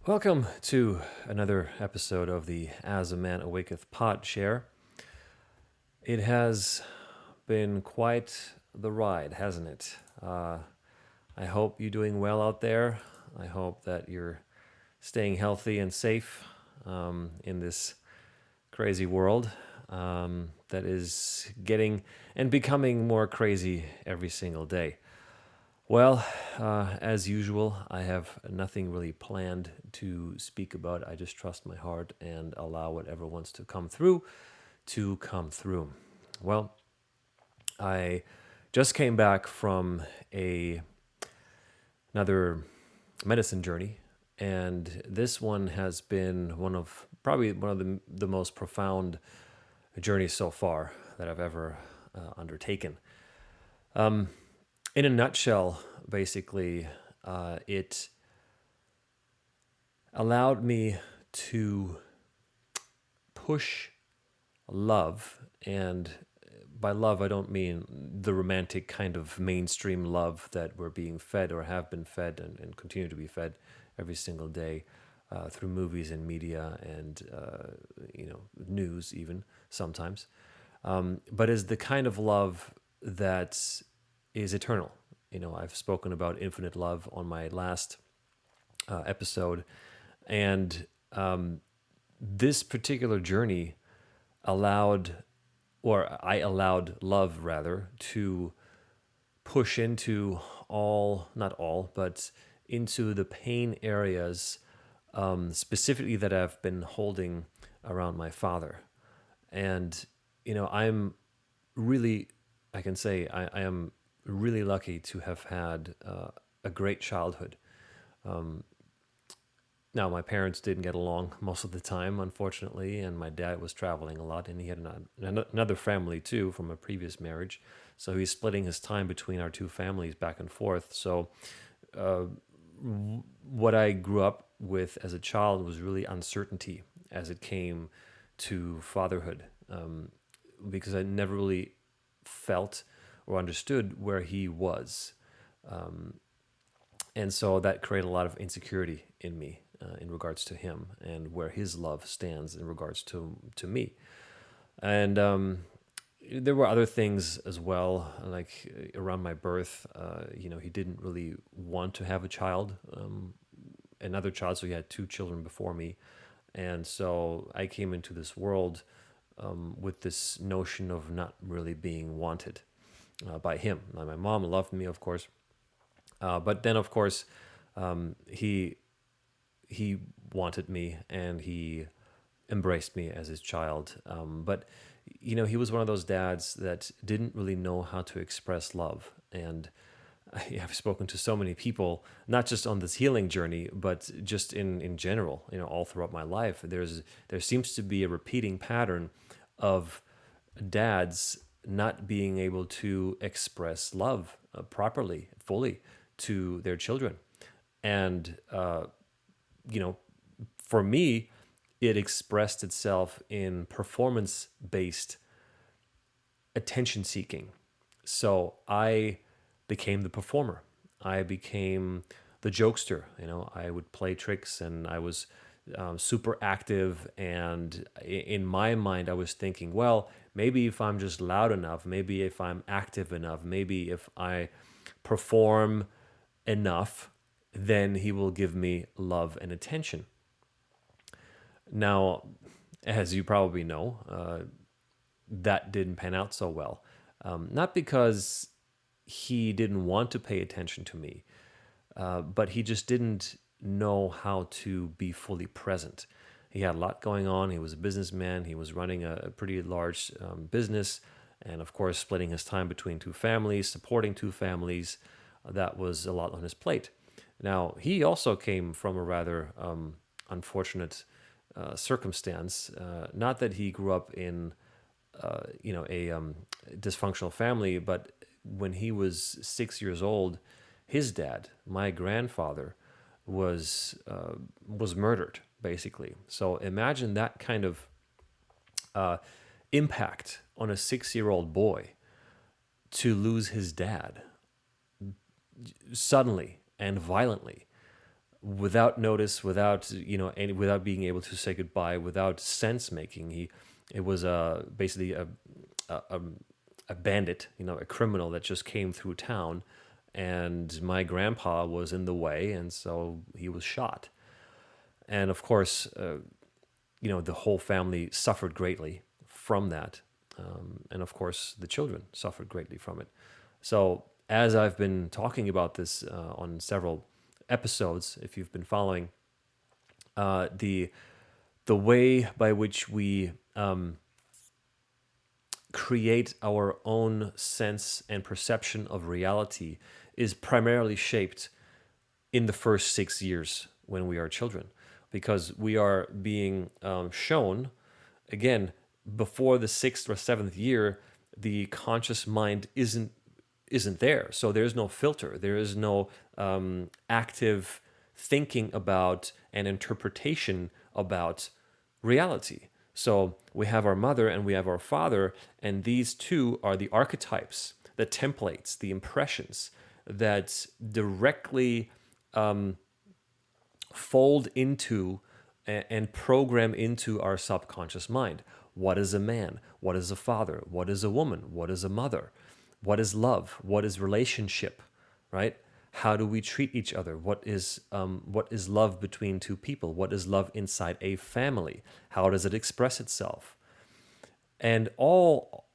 Welcome to another episode of the As a Man Awaketh pod share. It has been quite the ride, hasn't it? I hope you're doing well out there. I hope that you're staying healthy and safe in this crazy world that is getting and becoming more crazy every single day. Well, as usual, I have nothing really planned to speak about. I just trust my heart and allow whatever wants to come through to come through. Well, I just came back from another medicine journey, and this one has been probably one of the most profound journeys so far that I've ever undertaken. In a nutshell, basically, it allowed me to push love. And by love, I don't mean the romantic kind of mainstream love that we're being fed or have been fed and continue to be fed every single day through movies and media and news even sometimes, but is the kind of love that is eternal. I've spoken about infinite love on my last episode, and this particular journey allowed, or I allowed love rather, to push into not all, but into the pain areas specifically that I've been holding around my father. And, I'm really, I can say, I am really lucky to have had a great childhood. Now, my parents didn't get along most of the time, unfortunately, and my dad was traveling a lot, and he had another family too from a previous marriage. So he's splitting his time between our two families back and forth. So, what I grew up with as a child was really uncertainty as it came to fatherhood, because I never really felt or understood where he was. And so that created a lot of insecurity in me in regards to him and where his love stands in regards to me. And there were other things as well, like around my birth. He didn't really want to have another child, so he had two children before me. And so I came into this world with this notion of not really being wanted by him. Now, my mom loved me, of course, but then, of course, he wanted me and he embraced me as his child. But he was one of those dads that didn't really know how to express love. And I've spoken to so many people, not just on this healing journey, but just in general. All throughout my life, there seems to be a repeating pattern of dads not being able to express love properly, fully to their children. And, for me, it expressed itself in performance based attention seeking. So I became the performer. I became the jokester. I would play tricks and I was super active. And in my mind, I was thinking, well, maybe if I'm just loud enough, maybe if I'm active enough, maybe if I perform enough, then he will give me love and attention. Now, as you probably know, that didn't pan out so well. Not because he didn't want to pay attention to me, but he just didn't know how to be fully present. He had a lot going on. He was a businessman. He was running a pretty large business, and of course, splitting his time between two families, supporting two families. That was a lot on his plate. Now, he also came from a rather unfortunate circumstance. Not that he grew up in, a dysfunctional family, but when he was 6 years old, his dad, my grandfather, was murdered basically. So imagine that kind of impact on a 6-year-old boy to lose his dad suddenly and violently. without notice, without without being able to say goodbye, without sense making. It was basically a a bandit, a criminal that just came through town, and my grandpa was in the way, and so he was shot. And of course, the whole family suffered greatly from that, and of course, the children suffered greatly from it. So, as I've been talking about this on several episodes, if you've been following, the way by which we create our own sense and perception of reality is primarily shaped in the first 6 years when we are children, because we are being shown, again, before the sixth or seventh year, the conscious mind isn't there. So there's no filter. There is no active thinking about and interpretation about reality. So we have our mother and we have our father, and these two are the archetypes, the templates, the impressions that directly fold into and program into our subconscious mind. What is a man? What is a father? What is a woman? What is a mother? What is love? What is relationship? Right? How do we treat each other? What is love between two people? What is love inside a family? How does it express itself? And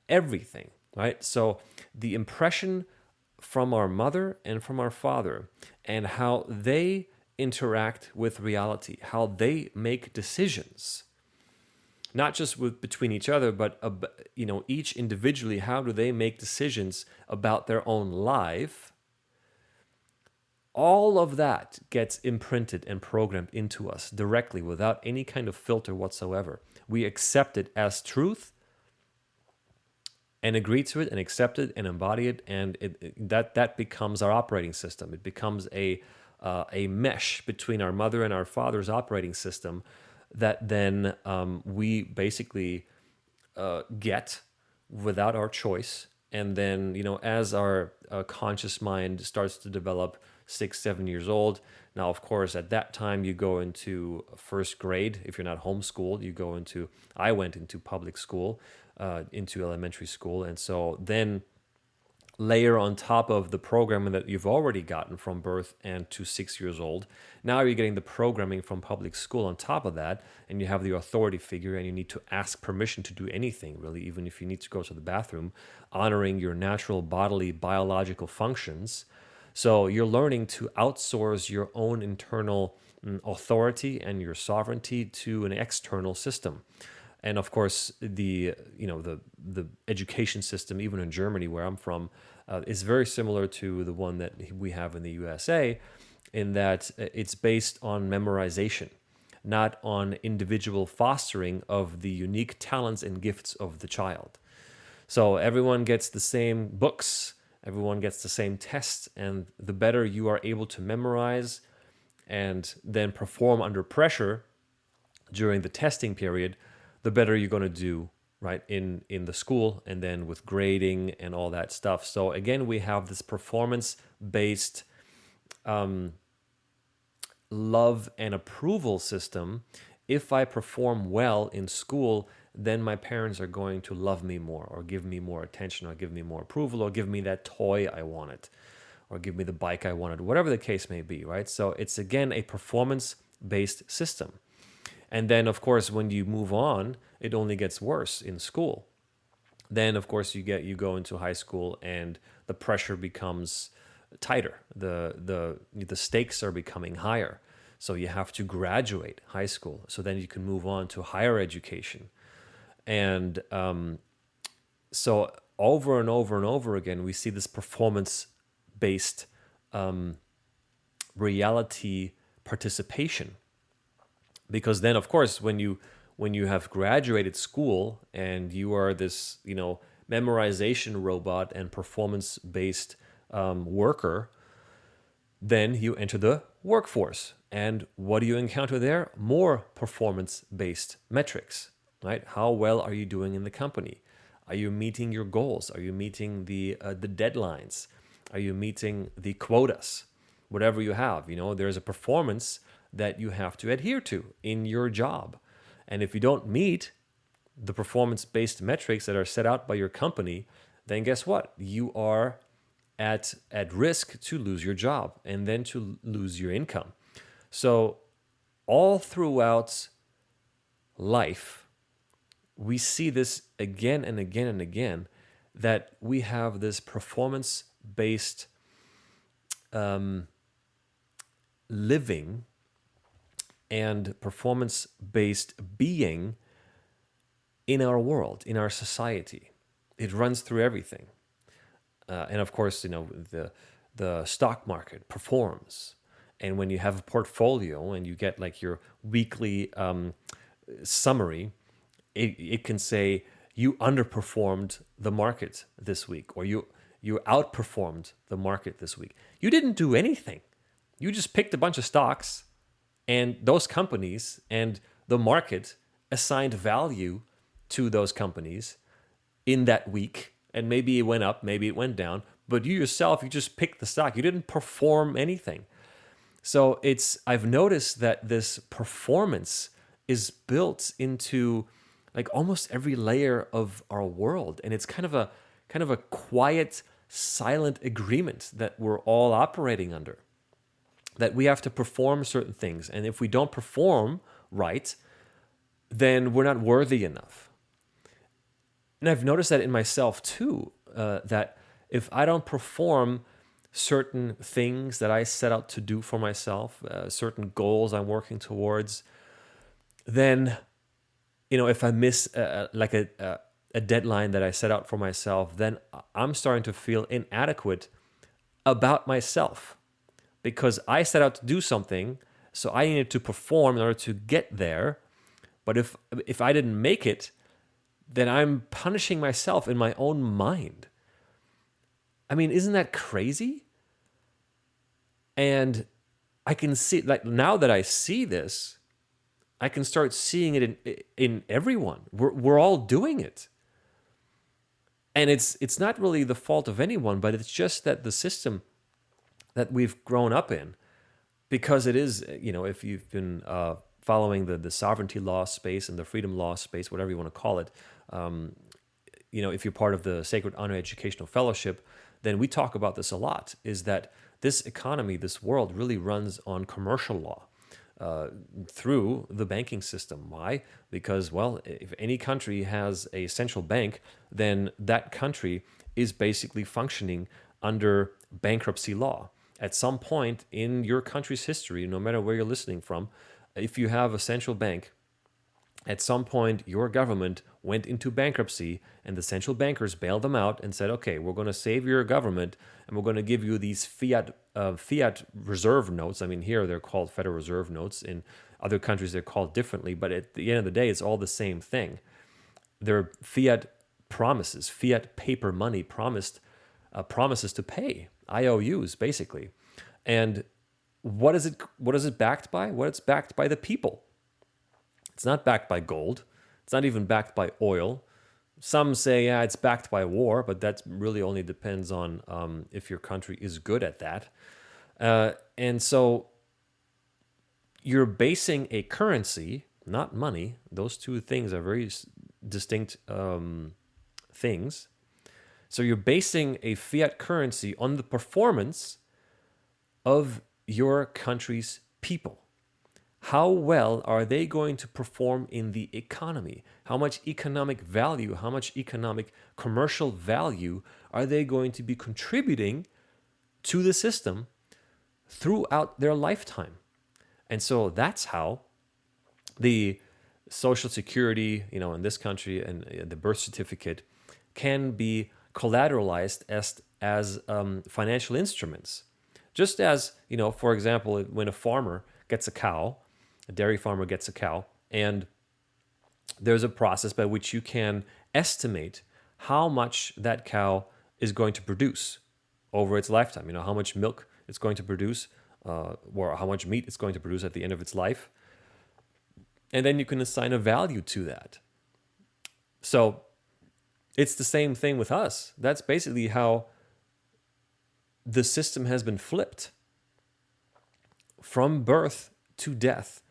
everything, right? So the impression from our mother and from our father, and how they interact with reality, how they make decisions, not just between each other, but each individually. How do they make decisions about their own life? All of that gets imprinted and programmed into us directly without any kind of filter whatsoever. We accept it as truth and agree to it and accept it and embody it, and that becomes our operating system. It becomes a mesh between our mother and our father's operating system that then we basically get without our choice. And then, as our conscious mind starts to develop, 6, 7 years old. Now, of course, at that time, you go into first grade. If you're not homeschooled, I went into public school, into elementary school. And so then layer on top of the programming that you've already gotten from birth and to 6 years old. Now you're getting the programming from public school on top of that, and you have the authority figure, and you need to ask permission to do anything, really, even if you need to go to the bathroom, honoring your natural bodily biological functions. So you're learning to outsource your own internal authority and your sovereignty to an external system. And of course, the education system, even in Germany, where I'm from, is very similar to the one that we have in the USA, in that it's based on memorization, not on individual fostering of the unique talents and gifts of the child. So everyone gets the same books, everyone gets the same tests, and the better you are able to memorize and then perform under pressure during the testing period, the better you're going to do, right, in the school, and then with grading and all that stuff. So again, we have this performance-based love and approval system. If I perform well in school, then my parents are going to love me more, or give me more attention, or give me more approval, or give me that toy I wanted, or give me the bike I wanted, whatever the case may be, right? So it's, again, a performance-based system. And then, of course, when you move on, it only gets worse in school. Then, of course, you go into high school, and the pressure becomes tighter. The stakes are becoming higher. So you have to graduate high school. So then you can move on to higher education. And so over and over and over again, we see this performance-based reality participation. Because then, of course, when you have graduated school and you are this, memorization robot and performance-based worker, then you enter the workforce. And what do you encounter there? More performance-based metrics, right? How well are you doing in the company? Are you meeting your goals? Are you meeting the deadlines? Are you meeting the quotas? whatever you have. There's a performance that you have to adhere to in your job. And if you don't meet the performance-based metrics that are set out by your company, then guess what? You are at risk to lose your job and then to lose your income. So all throughout life, we see this again and again and again, that we have this performance-based living and performance-based being in our world, in our society. It runs through everything. And of course, the stock market performs. And when you have a portfolio and you get like your weekly summary, it can say you underperformed the market this week, or you outperformed the market this week. You didn't do anything. You just picked a bunch of stocks, and those companies and the market assigned value to those companies in that week. And maybe it went up, maybe it went down, but you yourself, you just picked the stock. You didn't perform anything. So I've noticed that this performance is built into like almost every layer of our world. And it's kind of a quiet, silent agreement that we're all operating under, that we have to perform certain things. And if we don't perform right, then we're not worthy enough. And I've noticed that in myself too, that if I don't perform certain things that I set out to do for myself, certain goals I'm working towards, then, if I miss a deadline that I set out for myself, then I'm starting to feel inadequate about myself, because I set out to do something, so I needed to perform in order to get there. But if I didn't make it, then I'm punishing myself in my own mind. I mean, isn't that crazy? And I can see, like, now that I see this, I can start seeing it in everyone. We're all doing it. And it's not really the fault of anyone, but it's just that the system that we've grown up in, because it is, if you've been following the sovereignty law space and the freedom law space, whatever you want to call it, if you're part of the Sacred Honor Educational Fellowship, then we talk about this a lot, is that this economy, this world really runs on commercial law through the banking system. Why? Because, well, if any country has a central bank, then that country is basically functioning under bankruptcy law. At some point in your country's history, no matter where you're listening from, if you have a central bank, at some point your government went into bankruptcy and the central bankers bailed them out and said, okay, we're going to save your government and we're going to give you these fiat reserve notes. I mean, here they're called Federal Reserve notes. In other countries they're called differently, but at the end of the day, it's all the same thing. They're fiat promises, fiat paper money promises to pay, IOUs basically. And what is it backed by? Well, it's backed by the people. It's not backed by gold. It's not even backed by oil. Some say, yeah, it's backed by war, but that really only depends on if your country is good at that. And so you're basing a currency, not money. Those two things are very distinct things. So you're basing a fiat currency on the performance of your country's people. How well are they going to perform in the economy? How much economic value, how much economic commercial value are they going to be contributing to the system throughout their lifetime? And so that's how the Social Security, in this country, and the birth certificate can be collateralized as financial instruments. Just as, for example, when a farmer gets a cow, a dairy farmer gets a cow, and there's a process by which you can estimate how much that cow is going to produce over its lifetime. How much milk it's going to produce, or how much meat it's going to produce at the end of its life. And then you can assign a value to that. So it's the same thing with us. That's basically how the system has been flipped. from birth to death,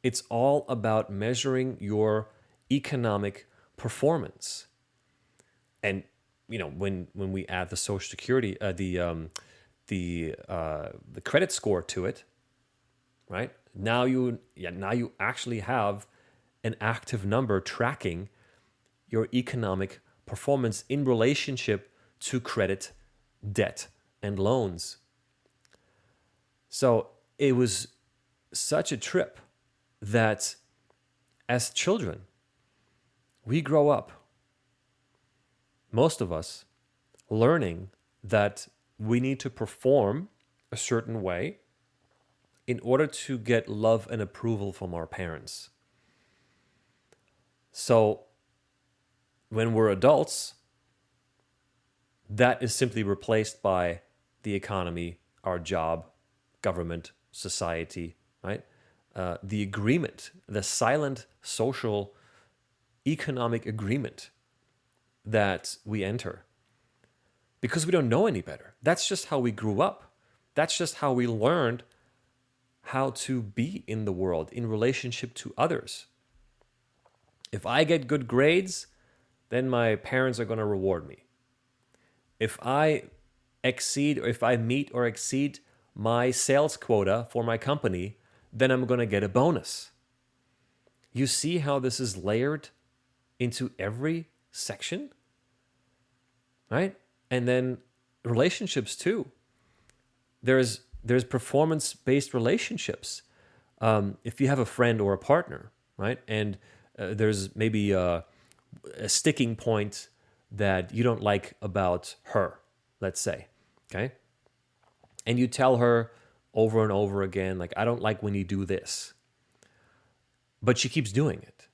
it's all about measuring your economic performance. And when we add the Social Security, the credit score to it, right? Now you actually have an active number tracking your economic performance in relationship to credit, debt, and loans. So it was such a trip that as children, we grow up, most of us, learning that we need to perform a certain way in order to get love and approval from our parents. So when we're adults, that is simply replaced by the economy, our job, government, society, right? The agreement, the silent social economic agreement that we enter because we don't know any better. That's just how we grew up. That's just how we learned how to be in the world in relationship to others. If I get good grades, then my parents are going to reward me. If I exceed or if I meet or exceed my sales quota for my company, then I'm going to get a bonus. You see how this is layered into every section, right? And then relationships too. There's performance-based relationships. If you have a friend or a partner, right, and there's maybe a sticking point that you don't like about her, let's say, okay, and you tell her over and over again, like, I don't like when you do this, but she keeps doing it.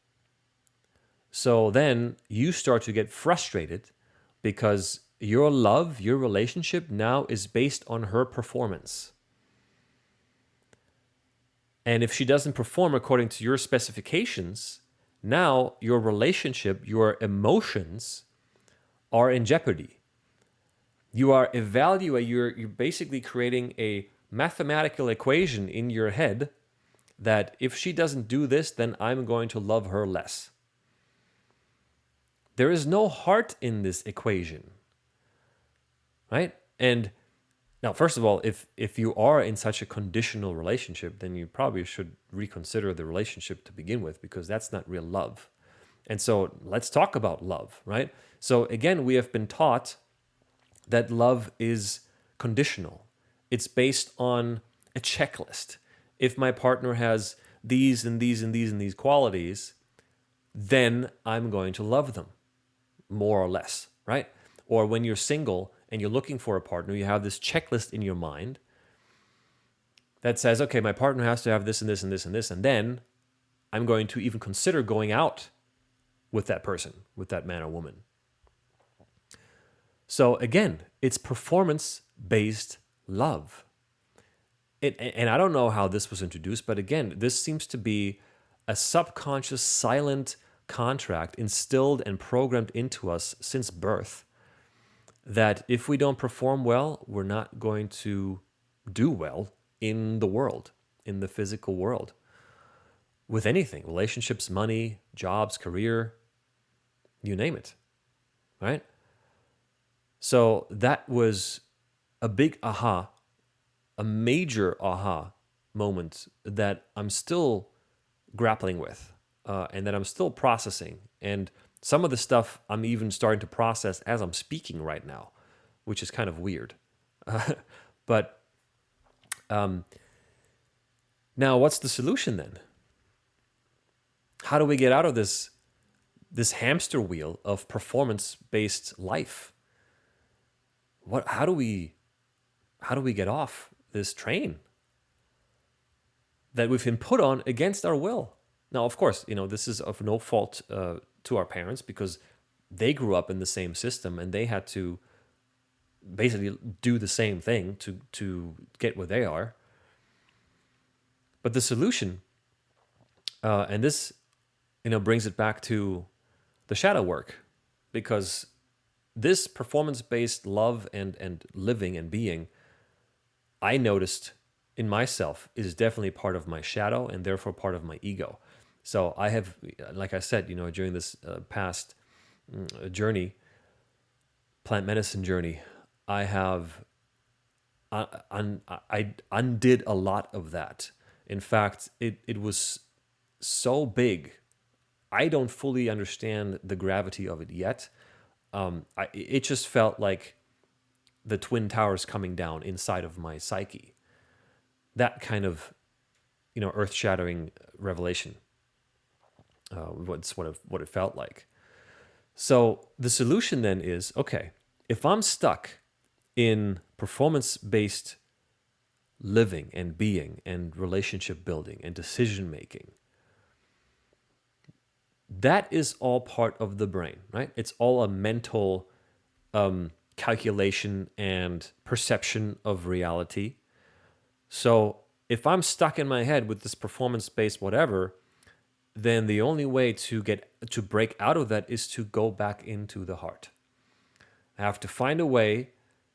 So then you start to get frustrated because your love, your relationship now is based on her performance. And if she doesn't perform according to your specifications, now your relationship, your emotions are in jeopardy. You're basically creating a mathematical equation in your head that if she doesn't do this, then I'm going to love her less. There is no heart in this equation, right? And now, first of all, if you are in such a conditional relationship, then you probably should reconsider the relationship to begin with, because that's not real love. And so let's talk about love, right? So again, we have been taught that love is conditional. It's based on a checklist. If my partner has these and these and these and these qualities, then I'm going to love them, more or less, right? Or when you're single and you're looking for a partner, you have this checklist in your mind that says, okay, my partner has to have this and this and this and this, and then I'm going to even consider going out with that person, with that man or woman. So again, it's performance-based love. And I don't know how this was introduced, but again, this seems to be a subconscious, silent contract instilled and programmed into us since birth, that if we don't perform well, we're not going to do well in the world, in the physical world, with anything, relationships, money, jobs, career, you name it, right? So that was a big aha, a major aha moment that I'm still grappling with and that I'm still processing. And some of the stuff I'm even starting to process as I'm speaking right now, which is kind of weird. But now what's the solution then? How do we get out of this hamster wheel of performance-based life? How do we get off this train that we've been put on against our will? Now, of course, this is of no fault to our parents, because they grew up in the same system and they had to basically do the same thing to get where they are. But the solution, and this, brings it back to the shadow work, because this performance-based love and living and being, I noticed in myself is definitely part of my shadow and therefore part of my ego. So I have, like I said, during this past journey, plant medicine journey, I have I undid a lot of that. In fact, it was so big. I don't fully understand the gravity of it yet. It just felt like the twin towers coming down inside of my psyche. That kind of earth-shattering revelation. What's what it felt like. So the solution then is, okay, if I'm stuck in performance-based living and being and relationship building and decision making, that is all part of the brain, right? It's all a mental calculation and perception of reality. So if I'm stuck in my head with this performance-based whatever, then the only way to break out of that is to go back into the heart. I have to find a way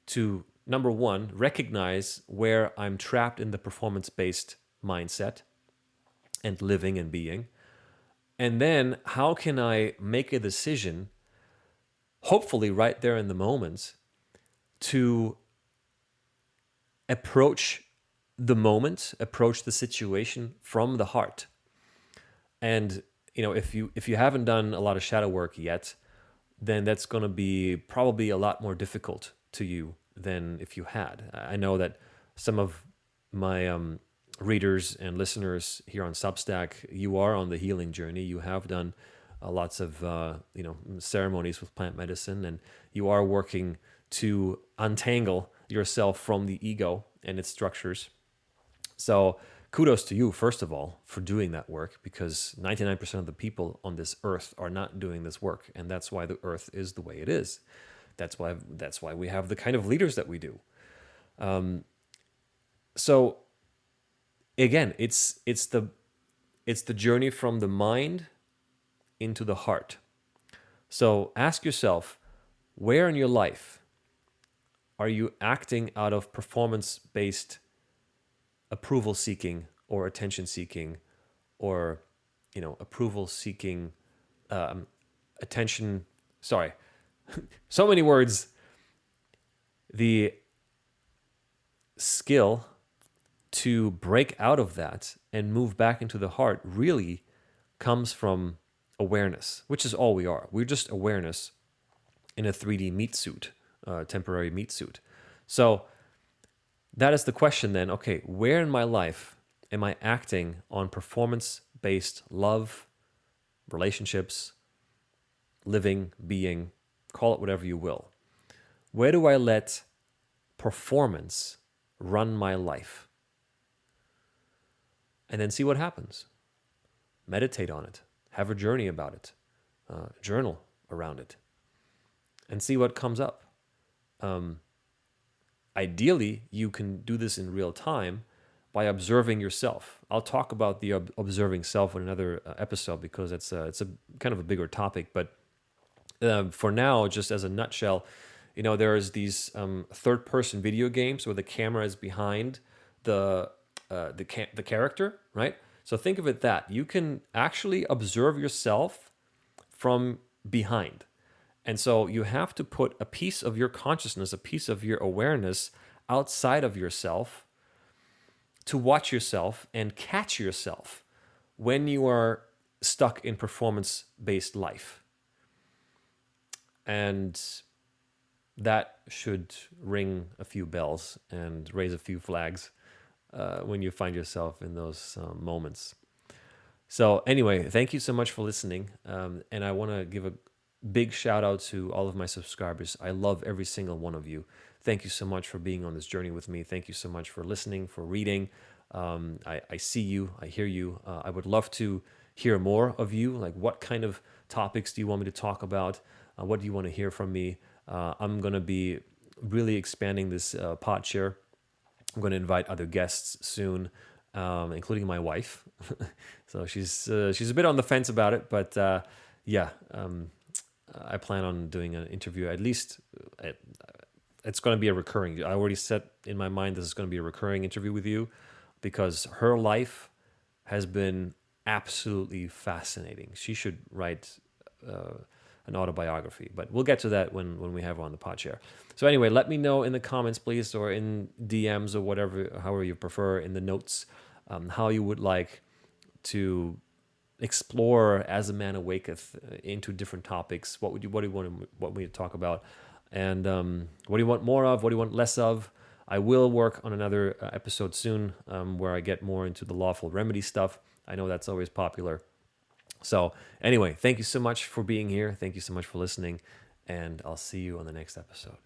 to, number one, recognize where I'm trapped in the performance-based mindset and living and being. And then how can I make a decision, hopefully right there in the moment, to approach the moment, approach the situation from the heart. And if you haven't done a lot of shadow work yet, then that's going to be probably a lot more difficult to you than if you had. I know that some of my readers and listeners here on Substack, you are on the healing journey. You have done lots of ceremonies with plant medicine, and you are working to untangle yourself from the ego and its structures. So kudos to you, first of all, for doing that work, because 99% of the people on this earth are not doing this work, and that's why the earth is the way it is. That's why we have the kind of leaders that we do. So again, it's the journey from the mind into the heart. So ask yourself, where in your life are you acting out of performance-based approval seeking or attention seeking, or approval seeking, attention, sorry, so many words. The skill to break out of that and move back into the heart really comes from awareness, which is all we are. We're just awareness in a 3D meat suit, temporary meat suit. So that is the question then. Okay, where in my life am I acting on performance-based love, relationships, living, being, call it whatever you will? Where do I let performance run my life? And then see what happens. Meditate on it. Have a journey about it. Journal around it. And see what comes up. Ideally, you can do this in real time by observing yourself. I'll talk about the observing self in another episode, because it's a kind of a bigger topic. But for now, just as a nutshell, there's these third-person video games where the camera is behind the character, right? So think of it that you can actually observe yourself from behind. And so you have to put a piece of your consciousness, a piece of your awareness outside of yourself to watch yourself and catch yourself when you are stuck in performance-based life. And that should ring a few bells and raise a few flags when you find yourself in those moments. So anyway, thank you so much for listening. And I want to give a big shout out to all of my subscribers. I love every single one of you. Thank you so much for being on this journey with me. Thank you so much for listening, for reading. I see you, I hear you. I would love to hear more of you. Like, what kind of topics do you want me to talk about? What do you want to hear from me? I'm going to be really expanding this pod share. I'm going to invite other guests soon, including my wife. So she's a bit on the fence about it, but I plan on doing an interview. At least it's going to be a recurring. I already set in my mind this is going to be a recurring interview with you. because her life has been absolutely fascinating. She should write an autobiography, but we'll get to that when we have her on the pod share. So anyway, let me know in the comments, please, or in DMs or whatever, however you prefer, in the notes, how you would like to explore As a Man Awaketh into different topics. What do you want me to talk about, and what do you want more of? What do you want less of? I will work on another episode soon where I get more into the lawful remedy stuff. I know that's always popular. So anyway, thank you so much for being here. Thank you so much for listening, and I'll see you on the next episode.